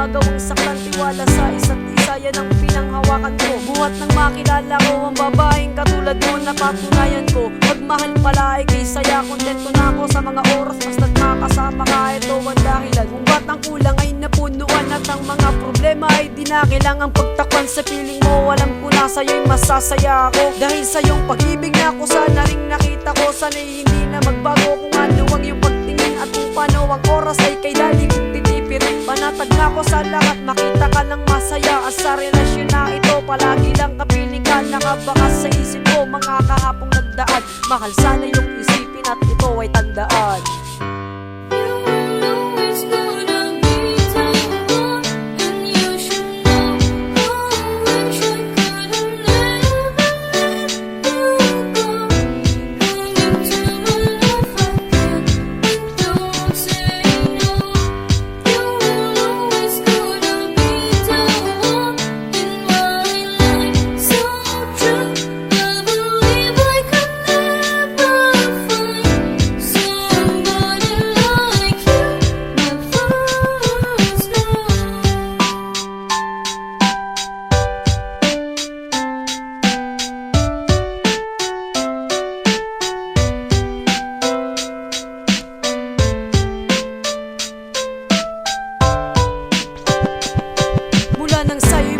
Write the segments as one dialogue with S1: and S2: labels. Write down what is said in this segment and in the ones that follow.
S1: gumagawang saktan. Tiwala sa isa't isa, yan ang pinanghawakan ko. Buhat nang makilala ko ang babaeng katulad mo, napatunayan ko magmahal pala ay kay saya. Kontento na ako sa mga oras basta't makasama ka. Ito ang dahilan kung ba't ang kulang ay napunuan, at ang mga problema ay di na kailangang pagtakpan. Sa piling mo alam ko na sa'yo'y masasaya ako, dahil sa iyong pag-ibig na ako sana ring nakita ko. Sana'y hindi na magbago kung ano ang iyong pagtingin, at kung paano ang oras ay kay dali kong titipirin. Panatag na ako sa lahat, makita ka lang masaya. At sa relasyon na ito palagi lang kapiling ka. Nakabakas sa isip ko mga kahapong nagdaan. Mahal sana yung isipin at ito ay tandaan.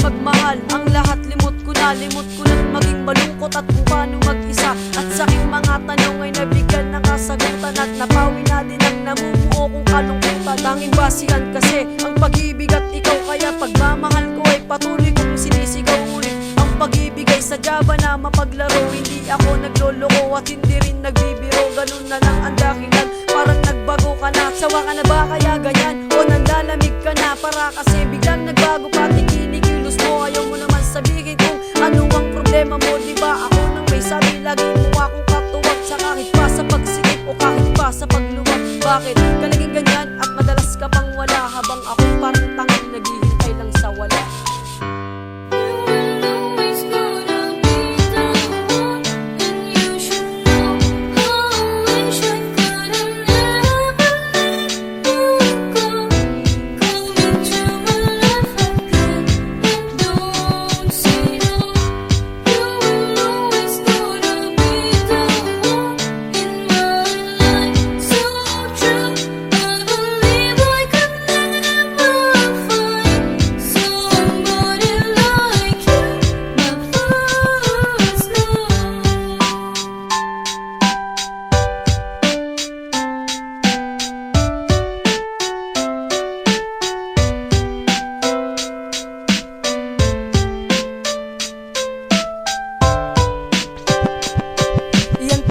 S1: Magmahal, ang lahat limot ko na't maging malungkot at kung paano mag-isa. At sa aking mga tanong ay nabigyan ng kasagutan, at napawi na din ang namumuo kong kalungkutan. Tanging basihan kasi ang pag-ibig at ikaw, kaya pagmamahal ko ay patuloy kong sinisigaw ulit. Ang pag-ibig ay sadya ba na mapaglaro, hindi ako nagloloko at hindi rin nagbibiro. Ganun na lang ang dahilan, parang nagbago ka na. Sawa ka na ba kaya ganyan, o nanlalamig ka na? Para kasi biglang nagbago pati kinikilos mo. Ayaw mo naman sabihin kung ano ang problema mo, diba? Ako nang may sabi, lagi mo akong katuwag. Sa kahit pa sa pagsikip o kahit pa sa pagluwag. Bakit ka naging ganyan at madalas ka pang wala, habang ako parang tanging naghihintay lang sa wala?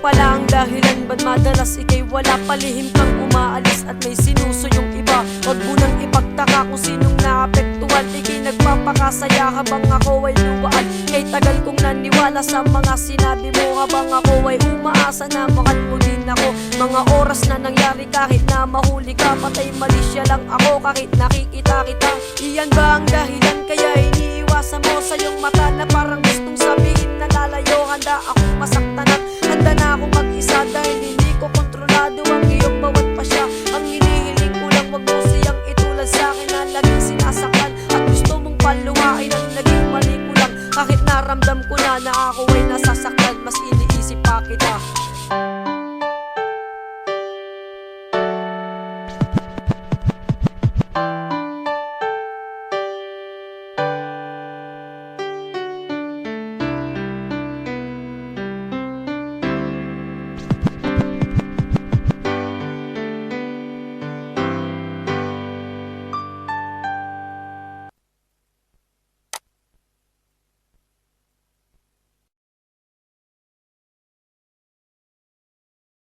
S1: Pala ang dahilan ba't madalas ikay wala, palihim kang umaalis at may sinusuyong iba. Wag mo nang ipagtaka kung sinong naapektuhan, ikay nagpapakasaya habang ako ay luwaan. Kay tagal kong naniwala sa mga sinabi mo, habang ako ay umaasa na mahal mo din ako. Mga oras na nangyari kahit na mahuli ka, patay mali siya lang ako kahit nakikita kita. Iyan ba ang dahilan?